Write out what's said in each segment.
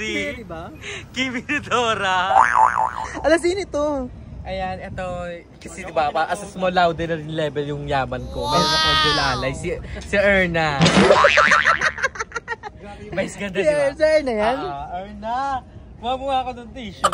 Kerry ba? Kimi Dora. Alas sino ito? Ayan, ito kasi diba, as a small louder level yung yaman ko. Meron ako Julalay, si Erna. Vice ganda diba? Si Erna yan? Erna! Mamuha ako ng tissue.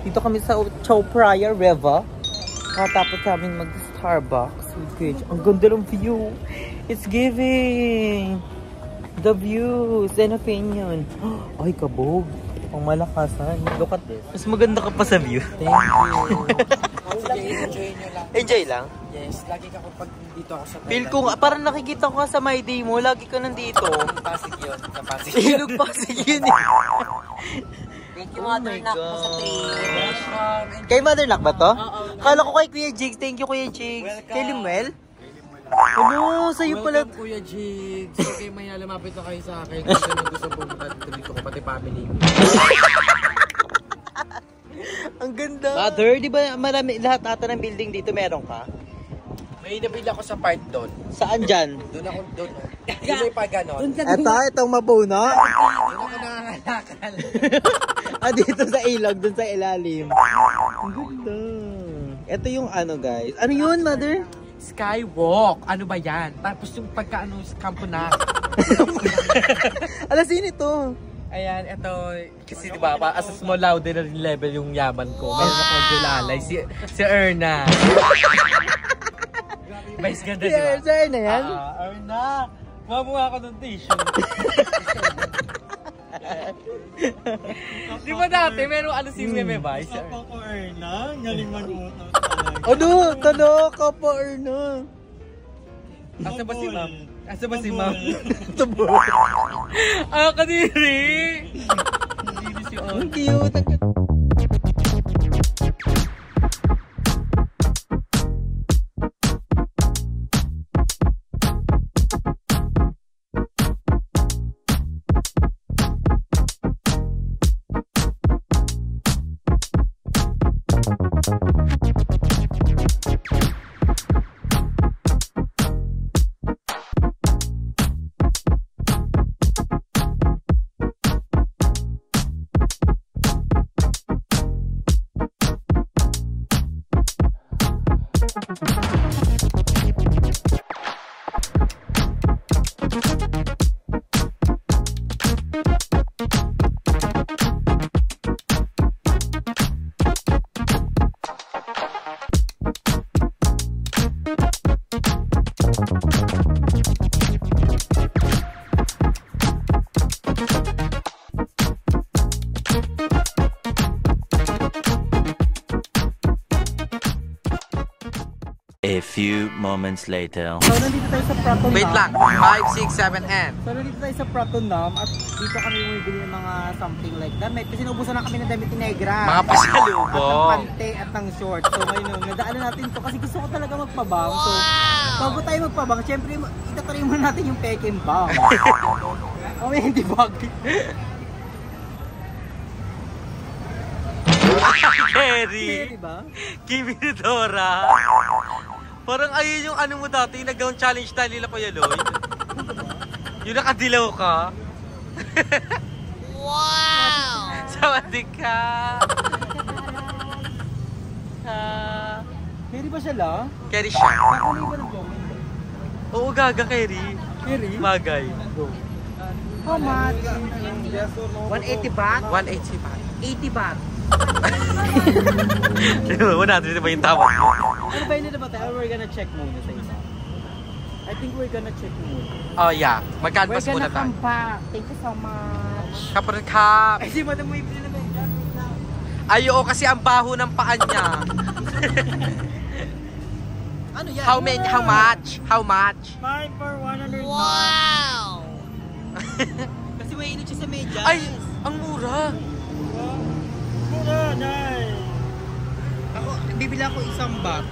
Dito kami sa Chow Praya River. Tapos kami mag-Starbucks. Ang ganda ng view. It's giving the views and opinion. Ay, kabog. Ang malakasan. Look at this. Mas maganda ka pa sa view. Thank you. Enjoy nyo lang. Enjoy lang? Yes, lagi ka pag dito ako sa Thailand. Feel ko, parang nakikita ko nga sa my day mo, lagi ka nandito. Pasig yun. Sa Pasig. Ilog Pasig yun eh. Thank you, Oh Mother my Nak, po sa God. trade. Kay Mother Nak ba to? Oo. Kala ko kay Kuya Jigs. Thank you, Kuya Jigs. Welcome. Kay Limuel? Ano? Sa'yo pala. Welcome, Kuya Jigs. Okay, may lumapit na kayo sa akin. Kasi nang gusto pumunta dito ko, pati family. Ang ganda. Mother, di ba marami, lahat ata ng building dito meron ka? May nabili ako sa part doon. Saan dyan? Doon ako, doon. Doon may pag ganon. Itong mapuno. Doon ako nangangalakal. Dito sa ilog, dun sa ilalim. Ang ganda. Ito yung ano, guys. Ano yun, Mother? Skywalk. Ano ba yan? Tapos yung pagka-ano, kampo na. Alasin ito. Ayan, ito, kasi diba, as a small louder na rin level yung yaman ko. Meron ako julalay, si Erna. Vice ganda, diba? Si Erna yan? Erna! Mamukha ka ng t-shirt. Di ba dati, meron ano si Meme Vice? Ako Erna, galing mag-utot. Ano? Talo ka pa, Erna. Asa ba si Ma'am? Asa ba si Ma'am? Tubo. Kadiri! Kadiri si On. Ang cute. A few moments later. So, nandito tayo sa Prato Wait lang, 5, 6, 7, and. So, nandito tayo sa Prato Nam at dito kami bumibili ng mga something like damit. Kasi naubusan na kami ng damit ni Negra. Mga At ng pasalubong. pante at ng short. So, ngayon, nadaanan natin to kasi gusto ko talaga magpabang. So, bago tayo magpabang, syempre, itatry muna natin yung peking bang. O, may hindi bagay. Kerry! Diba? Kimi ni Dora. Parang ayun yung ano mo dati, yung nag-gown challenge tayo nila Kuya Lloyd. Yung nakadilaw ka. Wow! Sawadik ka! Kerry ba siya la? Kerry siya. Nakulay ba ng joke? Oo, gaga Kerry. Kerry? Bagay. How much? 180 baht? 180 pa. 80 baht. 100 ba yung tawag? Ano ba yun na ba tayo? We're gonna check muna sa isa. I think we're gonna check muna. Oh yeah, mag-canvas We're muna gonna tayo. come back. Thank you so much. Kapag kap. Ay, si madam mo ibili na ba yan? Ay, oo, kasi ang baho ng paan niya. Ano yan? How many? How much? How much? 5 for 100 Kasi mainit siya sa medyas. Ay, ang mura. Mura, dahil. Ako, bibili ako isang bat.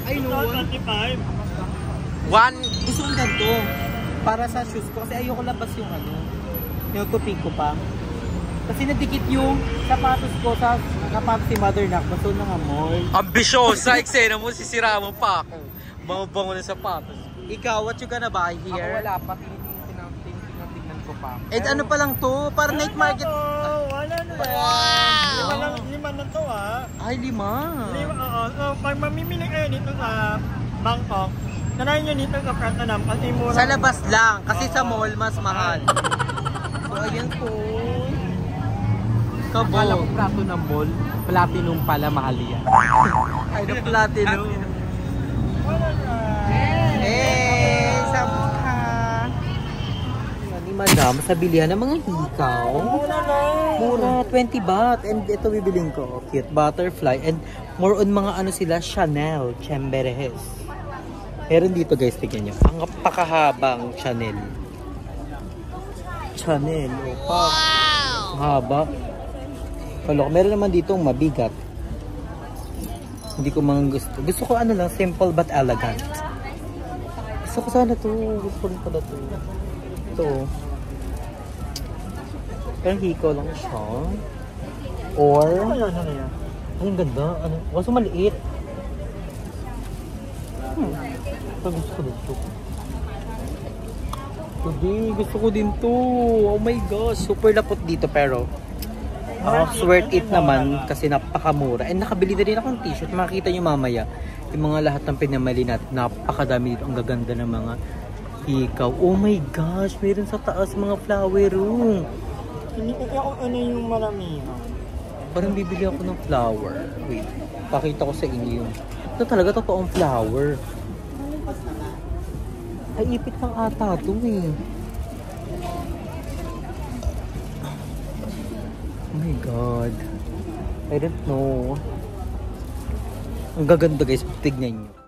Ay, no. 25. One. Gusto kong ganito. Para sa shoes ko. Kasi ayoko labas yung ano. Yung kupig ko pa. Kasi nadikit yung sapatos ko sa sapatos si Mother Nak. Baso na nga mall. Ambisyosa, eksena mo, sisira mo pa ako. Bango-bango ng sapatos. Ikaw, what you gonna buy Ako here? wala pa, tingnan ko pa. Eh, ano pa lang to? Para night market. Wala na yan. Lima na to Ay, 5. Lima, oo. So, pag mamimili kayo dito sa Bangkok, tanayin nyo dito sa Pratanam kasi mura. Sa labas lang. Kasi sa mall, mas mahal. So, ayan po. Akala ko Kabo. prato ng mall, platinum pala, mahal yan. Ay, na platinum. Wala na. Eh, sa mukha. Ni Madam, sa bilihan ng mga hikaw. Mura na. Mura, 20 baht. And ito bibiling ko. Cute butterfly. And more on mga ano sila, Chanel, Chamberes. Meron dito guys, tignan nyo. Ang pakahabang Chanel. Chanel. Opa. Haba. Kalo, meron naman dito mabigat. Hindi ko mang gusto. Gusto ko ano lang, simple but elegant. Gusto ko sana to. Gusto ko rin pala to. Ito. Pero hikaw lang siya. Or, Ano yan? ay, ang ganda. Ano? Kaso maliit. Ito gusto ko dito. Gusto ko din to. Oh my gosh. Super lapot dito pero worth it naman kasi napakamura. And nakabili na rin ako ng t-shirt. Makikita nyo mamaya yung mga lahat ng pinamali natin. Napakadami dito. Ang gaganda ng mga hikaw. Oh my gosh. Meron sa taas mga flower room. Hindi ko kaya kung ano yung maramihan. Parang bibili ako ng flower. Wait. Pakita ko sa inyo. Ito talaga totoong flower. Ay, ipit lang ata ito eh. Oh my God. I don't know. Ang gaganda guys, tignan nyo.